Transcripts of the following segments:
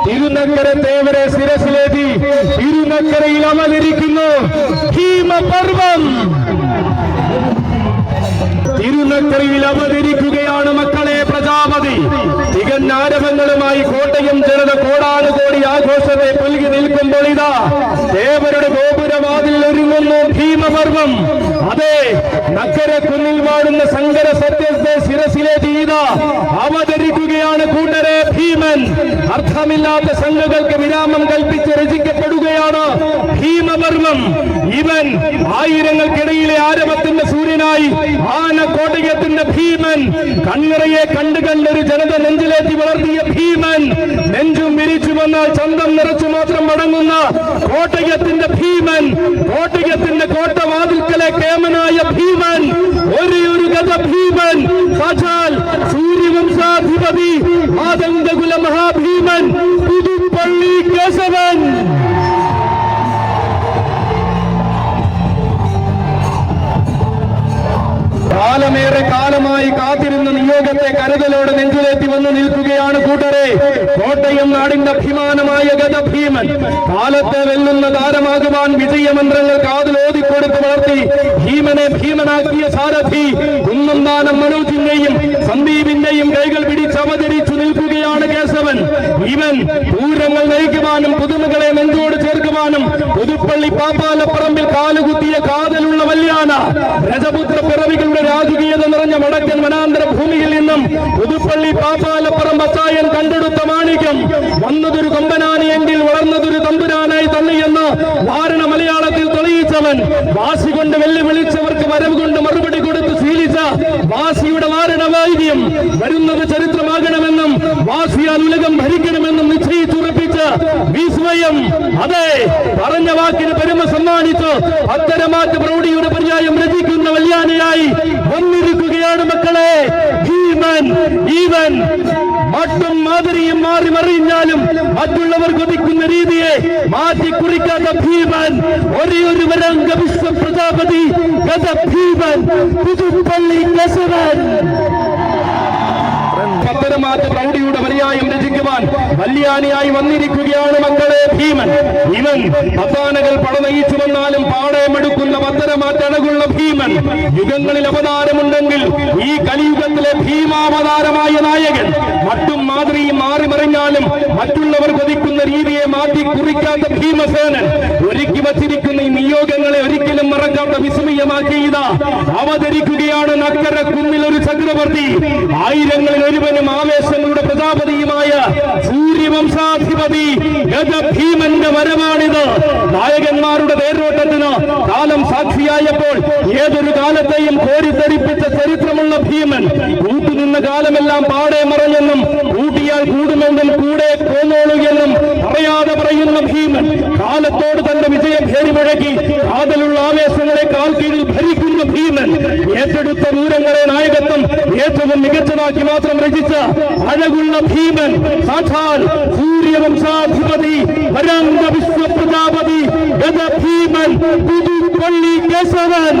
തിരുനക്കര തേവരെ ശിരസിലേറ്റി തിരുനക്കരയിൽ അവതരിക്കുന്നു ഭീമപർവം. തിരുനക്കരയിൽ അവതരിക്കുകയാണ് മക്കളെ പ്രജാപതി. തികഞ്ഞ ആരവങ്ങളുമായി കോട്ടയം ജനത കോടാനുകോടി ആഘോഷത്തെ പുൽകി നിൽക്കുമ്പോൾ ഇതാ ദേവരുടെ ഗോപുരവാതിൽ ഒരുങ്ങുന്നു ഭീമപർവം. അതെ, നക്കര കുന്നിൽ വാഴുന്ന ശങ്കര സത്യത്തെ ശിരസിലേറ്റി ഇതാ അവതരിക്കുകയാണ് കൂട്ടരെ ഭീമൻ. അർത്ഥമില്ലാത്ത സംഘങ്ങൾക്ക് വിരാമം കൽപ്പിച്ച് രചിക്കപ്പെടുകയാണ് ഭീമപർവം. ഇവൻ ആയിരങ്ങൾക്കിടയിലെ ആരവത്തിന്റെ സൂര്യനായി ആനക്കോട്ടയത്തിന്റെ ഭീമൻ. കണ്ണിറയെ കണ്ടുകണ്ടൊരു ജനത നെഞ്ചിലേറ്റി വളർത്തിയ ഭീമൻ. നെഞ്ചും വിരിച്ചു വന്നാൽ ചന്തം നിറച്ചു മാത്രം മടങ്ങുന്ന കോട്ടയത്തിന്റെ ഭീമൻ. കോട്ടയത്തിന്റെ കോട്ടവാതിൽക്കലെ കേമനായ ഭീമൻ. ഒരു ഗത ഭീമൻ. സാക്ഷാൽ സൂര്യവംശാധിപതി ആദന്തകുല മഹാഭീമൻ പുതുപ്പള്ളി കേശവൻ. കാലമേറെ കാലമായി കാത്തിരുന്ന നിയോഗത്തെ കരുതലോടെ നെഞ്ചിലേറ്റി വന്നു നിൽക്കുകയാണ് കൂട്ടരെ. കോട്ടയം നാടിന്റെ അഭിമാനമായ ഗതഭീമൻ. കാലത്തെ വെല്ലുന്ന താരമാകുവാൻ വിജയമന്ത്രങ്ങൾ കാതിലോതിക്കൊടുത്ത് വളർത്തി ഭീമനെ ഭീമനാക്കിയ സാരഥി കുന്നന്താനം മനോജിന്റെയും സന്ദീപിന്റെയും കൈകൾ പിടിച്ചവതരിച്ചു നിൽക്കുകയാണ് കേശവൻ. ഇവൻ പൂരങ്ങൾ നയിക്കുവാനും പുതുമകളെ നെഞ്ചോട് ചേർക്കുവാനും പുതുപ്പള്ളി പാപ്പാലപ്പറമ്പിൽ കാലുകുത്തിയ കാതലുള്ള വല്യാന രജപുത്ര പിറവികളുടെ രാജകീയത നിറഞ്ഞ വടക്കൻ വനാന്തര ഭൂമിയിൽ നിന്നും പുതുപ്പള്ളി പാപ്പാലപ്പറമ്പ് അച്ചായൻ കണ്ടെടുത്ത മാണിക്യം. വന്നതൊരു കൊമ്പനാനിയെങ്കിൽ വളർന്നതൊരു തമ്പുരാനായി തള്ളിയെന്ന് ധാരണ മലയാളത്തിൽ തെളിയിച്ചവൻ. വാശി കൊണ്ട് വെല്ലുവിളിച്ചവർക്ക് വരവ് കൊണ്ട് മറുപടി കൊടുത്ത് ശീലിച്ച വാശിയുടെ വാരണവൈദ്യം. വരുന്നത് ചരിത്രമാകണമെന്നും വാശിയാൽ ഉലകം ഭരിക്കണമെന്നും നിശ്ചയിച്ചുറപ്പിച്ച വിസ്മയം. അതെ, പറഞ്ഞ വാക്കിന് പെരുമ സമ്മാനിച്ച് അത്തരമാറ്റ പ്രൗഢിയുടെ പര്യായം രചിക്കുന്ന വല്യാനയായി വന്നിരിക്കുകയാണ് മക്കളെ ഭീമൻ. ഈവൻ മട്ടും മാതിരിയും മാറി മറിഞ്ഞാലും മറ്റുള്ളവർ കൊതിക്കുന്ന രീതിയെ മാറ്റി കുറിക്കാത്ത ഭീമൻ. ഒരു വരംഗ വിശ്വ പ്രജാപതി ഗത ഭീമൻ പുതുപ്പള്ളി കേശവൻ. പത്തരമാറ്റ പ്രൗഢിയുടെ പര്യായം രചിക്കുവാൻ വല്യാനിയായി വന്നിരിക്കുകയാണ് മക്കളെ ഭീമൻ. ഇവൻ പത്താനകൾ പടനയിച്ചു വന്നാലും പാടയമെടുക്കുന്ന പത്തരമാറ്റണകുള്ള ഭീമൻ. യുഗങ്ങളിൽ അവതാരമുണ്ടെങ്കിൽ ഈ കലിയുഗത്തിലെ ഭീമാവതാരമായ നായകൻ. മട്ടും മാതൃയും മാറി മറിഞ്ഞാലും മറ്റുള്ളവർ കൊതിക്കുന്ന രീതിയെ മാറ്റി കുറിക്കാത്ത ഭീമസേനൻ. ഒരുക്കി വച്ചിരിക്കുന്ന ഈ നിയോഗങ്ങളെ ഒരിക്കലും മറക്കാത്ത വിസ്മയമാക്കി ഇതാ അവതരിക്കുകയാണ് നക്കര കുന്നിൽ ഒരു ചക്രവർത്തി. ആയിരങ്ങളിൽ ഒരുവനും ആവേശങ്ങളുടെ പ്രജാപതിയുമായ സൂര്യവംശാധിപതി ഗജഭീമന്റെ വരവാണിത്. നായകന്മാരുടെ തേരോട്ടത്തിന് കാലം സാക്ഷിയായപ്പോൾ ഏതൊരു കാലത്തെയും കോരിത്തരിപ്പിച്ച ചരിത്രമുള്ള ഭീമൻ. കൂട്ടുനിന്ന കാലമെല്ലാം പാടെ മറഞ്ഞെന്നും കൂട്ടിയാൽ കൂടുമെന്നും കൂടെ പോന്നോളൂ എന്നും പറയാതെ പറയുന്ന ഭീമൻ. കാലത്തോട് തന്റെ വിജയഭേരി മുഴക്കി കാതലുള്ള ആവേശങ്ങളെ കാൽക്കീഴിൽ ഭരിക്കുന്ന ഭീമൻ. ഏറ്റെടുത്ത ദൂരങ്ങളെ നായകത്വം ഏറ്റവും മികച്ചതാക്കി മാത്രം രചിച്ച അഴകുള്ള ഭീമൻ. സാക്ഷാൽ സൂര്യവംശാധിപതി വരംഗ വിശ്വ പ്രജാപതി ഗജഭീമൻ പുതുപ്പള്ളി കേശവൻ.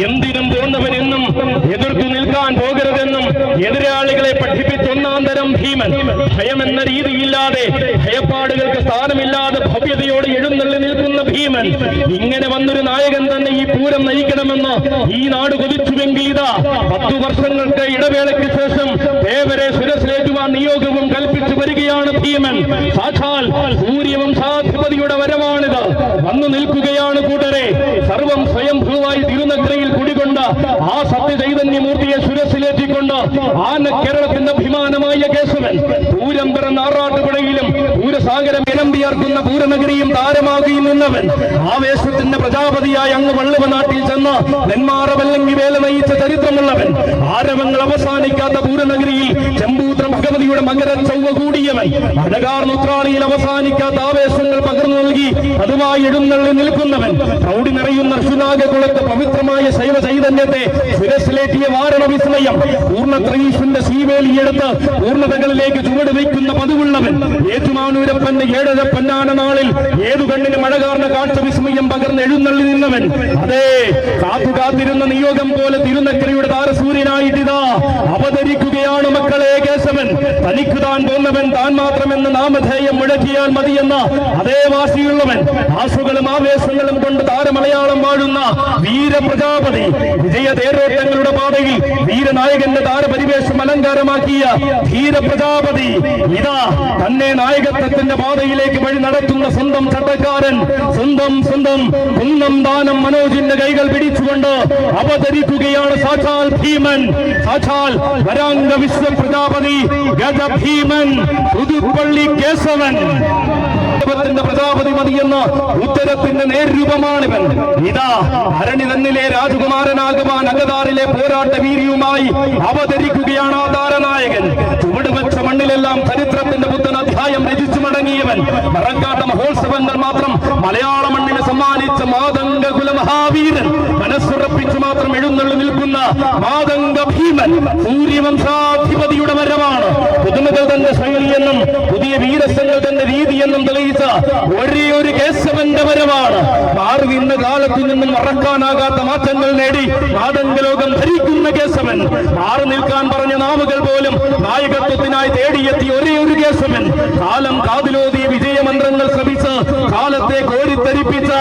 എന്തിനും പോന്നവനെന്നും എതിർത്തു നിൽക്കാൻ പോകരുതെന്നും എതിരാളികളെ പഠിപ്പിച്ചൊന്നാന്തരം ഭീമൻ. ഭയമെന്ന രീതിയില്ലാതെ ഭയപ്പാടുകൾക്ക് സ്ഥാനമില്ലാതെ ഭവ്യതയോടെ എഴുന്നള്ളി നിൽക്കുന്ന ഭീമൻ. ഇങ്ങനെ വന്നൊരു നായകൻ തന്നെ ഈ പൂരം നയിക്കണമെന്ന് ഈ നാട് കൊതിച്ചുവെങ്കിൽ ഇതാ 10 വർഷങ്ങൾക്ക് ഇടവേളയ്ക്ക് ശേഷം ദേവരെ ശിരസിലേറ്റുവാൻ നിയോഗവും കൽപ്പിച്ചു വരികയാണ് ഭീമൻ. സാക്ഷാൽ സൂര്യവംശാധിപതിയുടെ വരവാണിത്. വന്നു നിൽക്കുകയാണ് കൂട്ടരെ. സർവം സ്വയംഭൂവായി തിരുനക്കരയിൽ കുടികൊണ്ട ആ സത്യചൈതന്യമൂർത്തിയെ ശിരസിലേറ്റിക്കൊണ്ട് ആന കേരളത്തിന്റെ അഭിമാനമായ കേശവൻ. പൂരം പിറന്ന ആറാട്ടുപുഴയിലും പൂരസാഗരം ഇരമ്പിയർക്കുന്ന പൂരനഗരിയും താരമാകി നിന്നവൻ. ആവേശത്തിന്റെ പ്രജാപതിയായി അങ്ങ് വള്ളുവ നാട്ടിൽ ചെന്ന് നെന്മാറ വല്ലങ്കി വേല നയിച്ച ചരിത്രമുള്ളവൻ. ആരവങ്ങൾ അവസാനിക്കാത്ത പൂരനഗരിയിൽ ചെമ്പൂത്ര ഭഗവതിയുടെ മകര ചൊവ്വ കൂടിയവൻ. അഴകാർന്ന ഉത്രാളിയിൽ അവസാനിക്കാത്ത ആവേശങ്ങൾ പകർന്നു നൽകി അതുമായി എഴുന്നള്ളി നിൽക്കുന്നവൻ. പ്രൗഢി നിറയുന്ന അർശുനാഗകുളത്ത് പവിത്രമായ ശൈവ ചൈതന്യത്തെ ശിരസിലേറ്റിയ വാരണ വിസ്മയം. പൂർണ്ണ ത്രയീശ്വരന്റെ ശ്രീവേലിയെടുത്ത് പൂർണ്ണതകളിലേക്ക് ചുവട് വയ്ക്കുന്ന പതിവുള്ളവൻ. ഏറ്റുമാ ഏറ്റുമാനൂരപ്പന്റെ 7 പൊന്നാന നാളിൽ ഏതു കണ്ണിന് മഴ കാരണ കാഴ്ച വിസ്മയം പകർന്ന് എഴുന്നള്ളി നിന്നവൻ, അതേ കാത്തിരുന്ന നിയോഗം പോലെ തിരുനക്കരയുടെ താരസൂര്യനായിട്ടിതാ അവതരിക്കുകയാണ് മക്കളെ കേശവൻ. തനിക്ക് താൻ പോന്നവൻ താൻ മാത്രമെന്ന് നാമധേയം മുഴക്കിയാൽ മതിയെന്ന അതേ വാശിയുള്ളവൻ, ആശുകളും ആവേശങ്ങളും കൊണ്ട് താരമലയാളം വാഴുന്ന വീരപ്രജാപതി, വിജയ തേരോട്ടങ്ങളുടെ പാതയിൽ വീരനായകന്റെ താരപരിവേഷം അലങ്കാരമാക്കിയ ധീരപ്രജാപതി ഇതാ തന്നെ നായകത്വത്തിന്റെ പാതയിലേക്ക് വഴി നടത്തുന്ന സ്വന്തം ചട്ടക്കാരൻ, സ്വന്തം കുന്നം ദാനം മനോജിന്റെ കൈകൾ പിടിച്ചുകൊണ്ട് അവതരിക്കുകയാണ് സാക്ഷാൽ ഭീമൻ, സാക്ഷാൽ വരാംഗ വിശ്വപ്രജാപതി ഗജഭീമൻ പുതുപ്പള്ളി കേശവൻ. പ്രജാപതി മതിയെന്ന ഉത്തരത്തിന്റെ നേർരൂപമാണിവൻ. ഇതാ ഭരണി തന്നിലെ രാജകുമാരനാകുവാൻ അകതാറിലെ പോരാട്ട വീര്യവുമായി അവതരിക്കുകയാണ് ആ താരനായകൻ. ചുവടുവെച്ച മണ്ണിലെല്ലാം ചരിത്രത്തിന്റെ പുത്തൻ അധ്യായം രചിച്ചു മടങ്ങിയവൻ. മറക്കാത്ത മഹോത്സവങ്ങൾ മാത്രം മലയാള മണ്ണിന് സമ്മാനിച്ച മാതംഗ കുലമഹാവീരൻ, മനസ്സുറപ്പിച്ചു മാത്രം എഴുന്നള്ളി നിൽക്കുന്ന മാതംഗ ഭീമൻ സൂര്യവംശാധിപതിയുടെ വരവാണ്. പുതുമകൾ തന്റെ ശൈലിയെന്നും പുതിയ വീരസങ്ങൾ തന്റെ രീതിയെന്നും തെളിയിച്ച ഒരേ ഒരു കേശവന്റെ വരവാണ്. മാറി നിന്ന കാലത്തിൽ നിന്നും മറക്കാനാകാത്ത മാറ്റങ്ങൾ നേടി മാതംഗലോകം ഭരിക്കുന്ന കേശവൻ. മാറി നിൽക്കാൻ പറഞ്ഞ നാവുകൾ പോലും നായകത്വത്തിനായി തേടിയെത്തിയ ഒരേ ഒരു കേശവൻ. കാലം കാതിലോതിയ വിജയമന്ത്രങ്ങൾ ശ്രമിച്ച് കാലത്തെ കോരിത്തരിപ്പിച്ച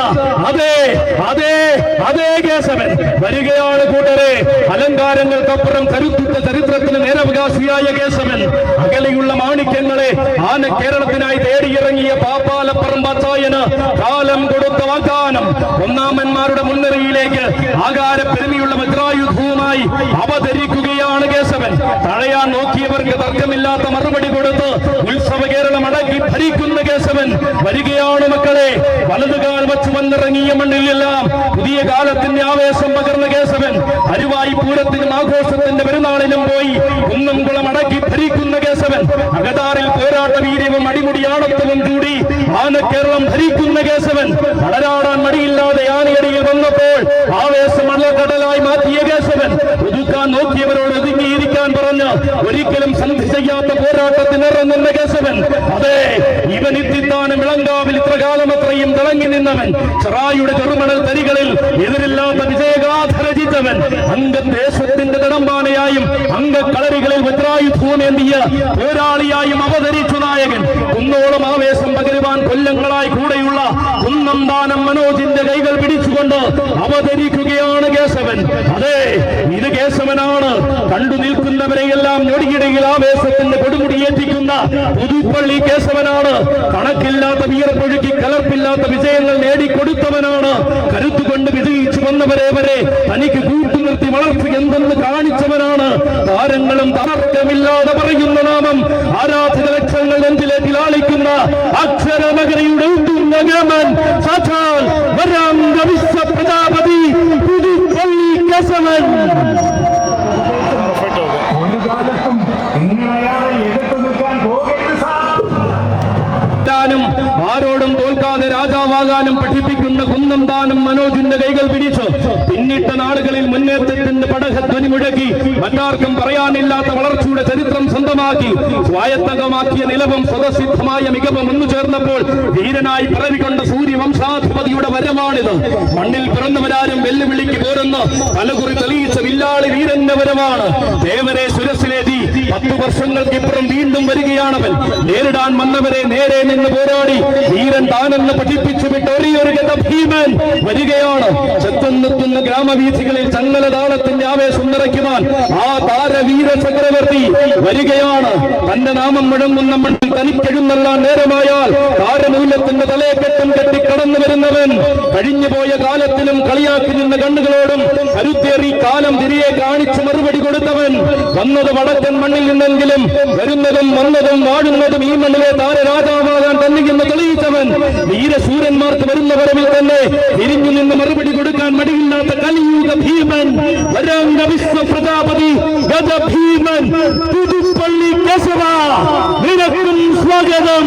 അതേ കേശവൻ വരികയാണ് കൂട്ടരെ. അലങ്കാരങ്ങൾക്കപ്പുറം കരുത്തുറ്റ ചരിത്രത്തിന് നേരവകാശിയായ കേശവൻ. അകലെയുള്ള മാണിക്യങ്ങളെ ആന കേരളത്തിനായി തേടിയിറങ്ങിയ പാപ്പാലപ്പറമ്പാച്ചായന് കാലം കൊടുത്ത വാഗ്ദാനം. ഒന്നാമന്മാരുടെ മുൻനിരയിലേക്ക് ആകാരപ്പെരുമയുള്ള വജ്രായുധവുമായി അവതരിക്കുകയാണ് കേശവൻ. തഴയാൻ നോക്കിയവർക്ക് തർക്കമില്ലാത്ത മറുപടി കൊടുത്ത് ഉത്സവ കേരളം അടക്കി ഭരിക്കുന്ന കേശവൻ വരികയാണ് മക്കളെ. വലതുകാൽ വച്ചു വന്നിറങ്ങിയ മണ്ണിലെല്ലാം പുതിയ കാലത്തിന്റെ ആവേശം പകർന്ന കേശവൻ. അരുവായി പൂരത്തിനും ആഘോഷത്തിന്റെ പെരുന്നാളിലും പോയി കുന്നംകുളം അടക്കി ഭരിക്കുന്ന കേശവൻ. അകതാറിൽ പോരാട്ട വീര്യവും അടിമുടിയാണത്വവും കൂടി ആനക്കേരളം ഭരിക്കുന്ന കേശവൻ. വളരാടാൻ മടിയില്ലാതെ ആനയടിയിൽ വന്നപ്പോൾ ആവേശം അള്ളക്കടലായി മാറ്റിയ കേശവൻ. ഒതുക്കാൻ നോക്കിയവരോട് ഒതുങ്ങിയിരിക്കാൻ പറഞ്ഞ് ഒരിക്കലും സന്ധി ചെയ്യാത്ത പോരാട്ടത്തിനിറങ്ങുന്ന കേശവൻ. അതെ, ഇവൻ ഇത്തിത്താനും വിളങ്കാവിൽ ഇത്ര കാലം അത്രയും തിളങ്ങി നിന്നവൻ. ചെറായുടെ ചെറുമണൽ തരികളിൽ എതിരില്ലാത്ത വിജയഗാഥ രചിച്ചവൻ. അംഗദേശത്തിന്റെ തടമ്പാനയായും അംഗക്കളരികളിൽ വജ്രായുധൂമേന്തിയ പോരാളിയായും അവതരിച്ചു നായകൻ. കുന്നോളം ആവേശം പകരുവാൻ കൊല്ലങ്ങളായി കൂടെയുള്ള കുന്നം ദാനം മനോജിന്റെ കൈകൾ പിടിച്ചുകൊണ്ട് അവതരിക്കുകയാണ് കേശവൻ. അതെ, ഇത് കേശവനാണ്. കണ്ടു നിൽക്കുന്നവരെയെല്ലാം ഞൊടിയിടയിൽ ആവേശത്തിന്റെ കൊടുമുടിയേറ്റിക്കുന്ന പുതുപ്പള്ളി കേശവനാണ്. കണക്കില്ലാത്ത വീരപ്പൊഴുക്കി കലർപ്പില്ലാത്ത വിജയങ്ങൾ നേടിക്കൊടുത്തവനാണ്. കരുത്തുകൊണ്ട് വിജയിച്ചു വന്നവരെ വരെ തനിക്ക് കൂട്ടുനിർത്തി വളർച്ച എന്തെന്ന് കാണിച്ചവനാണ്. താരങ്ങളും തർക്കമില്ലാതെ പറയുന്ന നാമം ആരാധക ലക്ഷങ്ങൾ നെഞ്ചിലേക്ക് ലാളിക്കുന്ന അക്ഷരമകരയുടെ ഉത്തുംഗമൻ സാക്ഷാൽ വരാംഗ വിശ്വപ്രജാപതി പുതുപ്പള്ളി കേശവൻ. ആരോടും തോൽക്കാതെ രാജാവാകാനും പഠിപ്പിക്കുന്ന കുന്നം ദാനം മനോജിന്റെ കൈകൾ പിടിച്ചു പിന്നിട്ട നാടുകളിൽ മുന്നേറ്റത്തിന്റെ പടഹധ്വനി മുഴക്കി മറ്റാർക്കും പറയാനില്ലാത്ത വളർച്ചയുടെ ചരിത്രം സ്വന്തമാക്കി സ്വായത്തകമാക്കിയ നിലവും സ്വതസിദ്ധമായ മികവും ഒന്നു ചേർന്നപ്പോൾ ധീരനായി പിറവികൊണ്ട സൂര്യവംശാധിപതിയുടെ വരമാണിത്. മണ്ണിൽ പിറന്നവരാരും വെല്ലുവിളിക്ക് പോരെന്ന് പലകുറി തെളിയിച്ച വില്ലാളി വീരന്റെ വരമാണ്. ദേവരെ സുരസിലേറ്റി 10 വർഷങ്ങൾക്കിപ്പുറം വീണ്ടും വരികയാണവൻ. നേരിടാൻ വന്നവരെ നേരെ നിന്ന് പോരാടി വീരൻ താനെന്ന് പഠിപ്പിച്ചു വിട്ട ഒരേയൊരു ഭീമൻ വരികയാണ്. ചെത്തുന്നെത്തുന്ന ഗ്രാമവീഥികളിൽ ചങ്ങലതാളത്തിന്റെ ആവേശം നിറയ്ക്കുവാൻ ആ താരവീര ചക്രവർത്തി വരികയാണ്. തന്റെ നാമം മുഴങ്ങുന്ന മണ്ണിൽ തനിക്കെഴുന്നള്ളാൻ നേരമായാൽ താരമൂല്യത്തിന്റെ തലയെക്കെട്ടും കെട്ടി കടന്നു വരുന്നവൻ. കഴിഞ്ഞുപോയ കാലത്തിലും കളിയാക്കി നിന്ന കണ്ണുകളോടും കരുത്തേറി കാലം തിരികെ കാണിച്ച് മറുപടി കൊടുത്തവൻ. വന്നത് വടക്കൻ മണ്ണിൽ നിന്നെങ്കിലും വരുന്നതും വന്നതും വാഴുന്നതും ഈ മണ്ണിലെ താരരാജാവാകാൻ തന്നെയെന്ന് തെളിയിച്ചവൻ. വീരസൂരന്മാർക്ക് വരുന്ന വരവിൽ തന്നെ തിരിഞ്ഞു നിന്ന് മറുപടി കൊടുക്കാൻ മടിയില്ലാത്ത കലിയുഗ ഭീമൻ വരാംഗ വിശ്വപ്രജാപതി ഗജഭീമൻ പുതുപ്പള്ളി കേശവ, നിനക്കും സ്വാഗതം.